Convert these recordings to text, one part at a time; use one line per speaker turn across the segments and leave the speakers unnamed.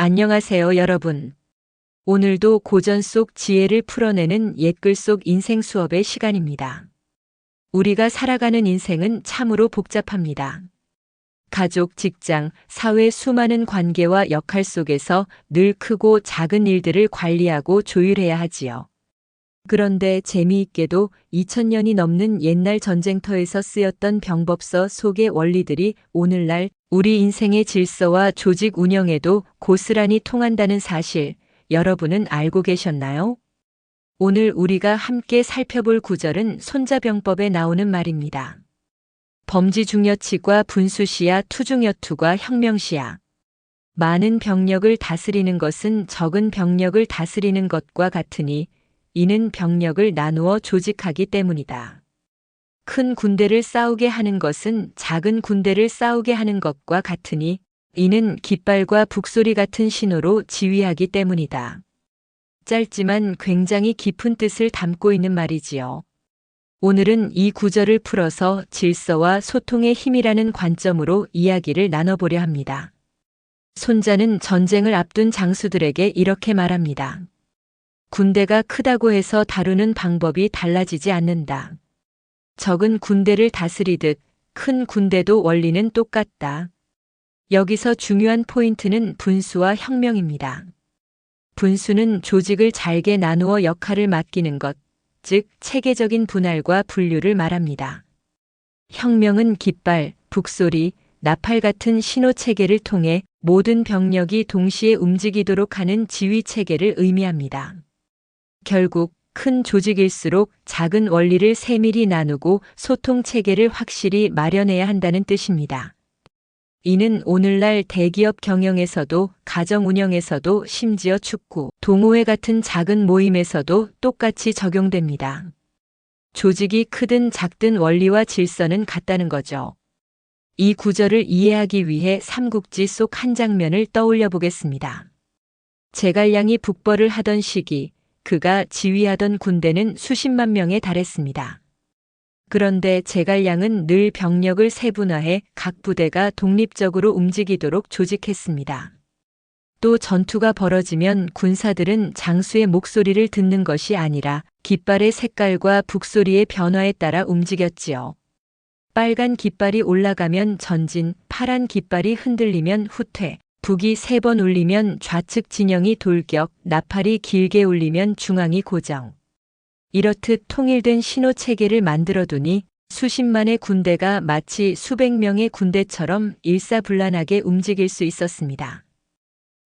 안녕하세요, 여러분. 오늘도 고전 속 지혜를 풀어내는 옛글 속 인생 수업의 시간입니다. 우리가 살아가는 인생은 참으로 복잡합니다. 가족, 직장, 사회 수많은 관계와 역할 속에서 늘 크고 작은 일들을 관리하고 조율해야 하지요. 그런데 재미있게도 2000년이 넘는 옛날 전쟁터에서 쓰였던 병법서 속의 원리들이 오늘날 우리 인생의 질서와 조직 운영에도 고스란히 통한다는 사실, 여러분은 알고 계셨나요? 오늘 우리가 함께 살펴볼 구절은 손자병법에 나오는 말입니다. 범지중여치과 분수시야 투중여투가 혁명시야. 많은 병력을 다스리는 것은 적은 병력을 다스리는 것과 같으니 이는 병력을 나누어 조직하기 때문이다. 큰 군대를 싸우게 하는 것은 작은 군대를 싸우게 하는 것과 같으니 이는 깃발과 북소리 같은 신호로 지휘하기 때문이다. 짧지만 굉장히 깊은 뜻을 담고 있는 말이지요. 오늘은 이 구절을 풀어서 질서와 소통의 힘이라는 관점으로 이야기를 나눠보려 합니다. 손자는 전쟁을 앞둔 장수들에게 이렇게 말합니다. 군대가 크다고 해서 다루는 방법이 달라지지 않는다. 적은 군대를 다스리듯 큰 군대도 원리는 똑같다. 여기서 중요한 포인트는 분수와 혁명입니다. 분수는 조직을 잘게 나누어 역할을 맡기는 것, 즉 체계적인 분할과 분류를 말합니다. 혁명은 깃발, 북소리, 나팔 같은 신호 체계를 통해 모든 병력이 동시에 움직이도록 하는 지휘 체계를 의미합니다. 결국 큰 조직일수록 작은 원리를 세밀히 나누고 소통 체계를 확실히 마련해야 한다는 뜻입니다. 이는 오늘날 대기업 경영에서도 가정 운영에서도 심지어 축구, 동호회 같은 작은 모임에서도 똑같이 적용됩니다. 조직이 크든 작든 원리와 질서는 같다는 거죠. 이 구절을 이해하기 위해 삼국지 속 한 장면을 떠올려 보겠습니다. 제갈량이 북벌을 하던 시기, 그가 지휘하던 군대는 수십만 명에 달했습니다. 그런데 제갈량은 늘 병력을 세분화해 각 부대가 독립적으로 움직이도록 조직했습니다. 또 전투가 벌어지면 군사들은 장수의 목소리를 듣는 것이 아니라 깃발의 색깔과 북소리의 변화에 따라 움직였지요. 빨간 깃발이 올라가면 전진, 파란 깃발이 흔들리면 후퇴, 북이 3번 울리면 좌측 진영이 돌격, 나팔이 길게 울리면 중앙이 고정. 이렇듯 통일된 신호 체계를 만들어두니 수십만의 군대가 마치 수백 명의 군대처럼 일사불란하게 움직일 수 있었습니다.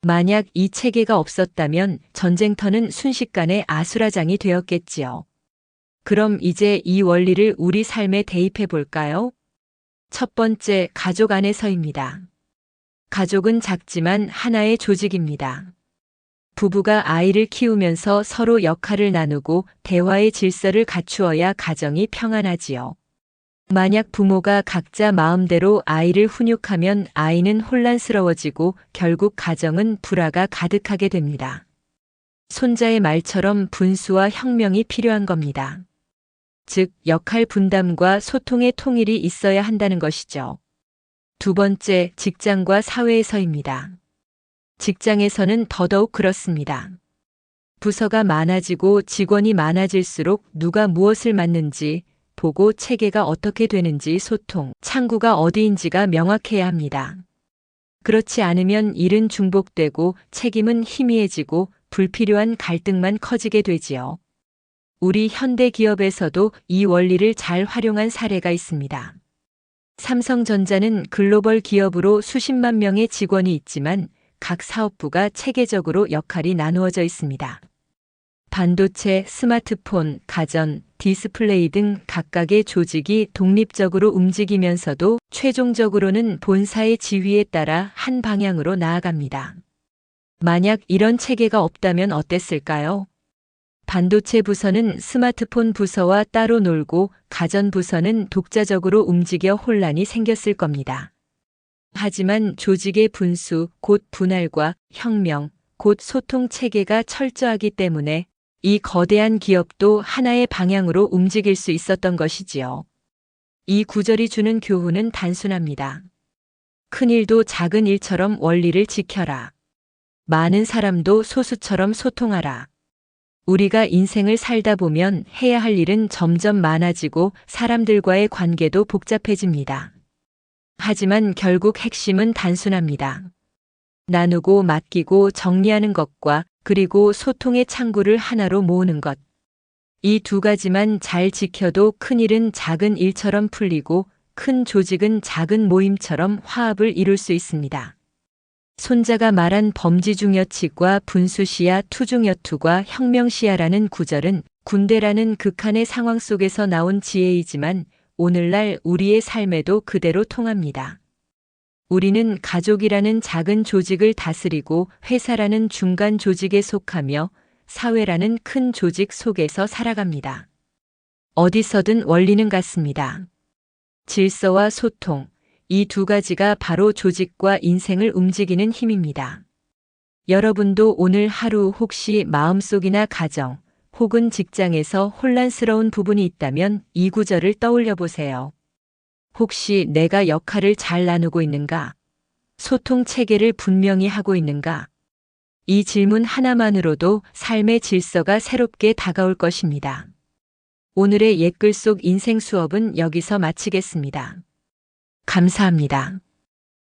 만약 이 체계가 없었다면 전쟁터는 순식간에 아수라장이 되었겠지요. 그럼 이제 이 원리를 우리 삶에 대입해 볼까요? 첫 번째, 가족 안에서입니다. 가족은 작지만 하나의 조직입니다. 부부가 아이를 키우면서 서로 역할을 나누고 대화의 질서를 갖추어야 가정이 평안하지요. 만약 부모가 각자 마음대로 아이를 훈육하면 아이는 혼란스러워지고 결국 가정은 불화가 가득하게 됩니다. 손자의 말처럼 분수와 혁명이 필요한 겁니다. 즉, 역할 분담과 소통의 통일이 있어야 한다는 것이죠. 두 번째, 직장과 사회에서입니다. 직장에서는 더더욱 그렇습니다. 부서가 많아지고 직원이 많아질수록 누가 무엇을 맡는지, 보고 체계가 어떻게 되는지 소통, 창구가 어디인지가 명확해야 합니다. 그렇지 않으면 일은 중복되고 책임은 희미해지고 불필요한 갈등만 커지게 되지요. 우리 현대 기업에서도 이 원리를 잘 활용한 사례가 있습니다. 삼성전자는 글로벌 기업으로 수십만 명의 직원이 있지만 각 사업부가 체계적으로 역할이 나누어져 있습니다. 반도체, 스마트폰, 가전, 디스플레이 등 각각의 조직이 독립적으로 움직이면서도 최종적으로는 본사의 지휘에 따라 한 방향으로 나아갑니다. 만약 이런 체계가 없다면 어땠을까요? 반도체 부서는 스마트폰 부서와 따로 놀고 가전 부서는 독자적으로 움직여 혼란이 생겼을 겁니다. 하지만 조직의 분수, 곧 분할과 혁명, 곧 소통 체계가 철저하기 때문에 이 거대한 기업도 하나의 방향으로 움직일 수 있었던 것이지요. 이 구절이 주는 교훈은 단순합니다. 큰 일도 작은 일처럼 원리를 지켜라. 많은 사람도 소수처럼 소통하라. 우리가 인생을 살다 보면 해야 할 일은 점점 많아지고 사람들과의 관계도 복잡해집니다. 하지만 결국 핵심은 단순합니다. 나누고 맡기고 정리하는 것과 그리고 소통의 창구를 하나로 모으는 것. 이 두 가지만 잘 지켜도 큰 일은 작은 일처럼 풀리고 큰 조직은 작은 모임처럼 화합을 이룰 수 있습니다. 손자가 말한 범지중여칙과 분수시야 투중여투과 혁명시야라는 구절은 군대라는 극한의 상황 속에서 나온 지혜이지만 오늘날 우리의 삶에도 그대로 통합니다. 우리는 가족이라는 작은 조직을 다스리고 회사라는 중간 조직에 속하며 사회라는 큰 조직 속에서 살아갑니다. 어디서든 원리는 같습니다. 질서와 소통, 이 두 가지가 바로 조직과 인생을 움직이는 힘입니다. 여러분도 오늘 하루 혹시 마음속이나 가정 혹은 직장에서 혼란스러운 부분이 있다면 이 구절을 떠올려 보세요. 혹시 내가 역할을 잘 나누고 있는가? 소통 체계를 분명히 하고 있는가? 이 질문 하나만으로도 삶의 질서가 새롭게 다가올 것입니다. 오늘의 옛글 속 인생 수업은 여기서 마치겠습니다. 감사합니다.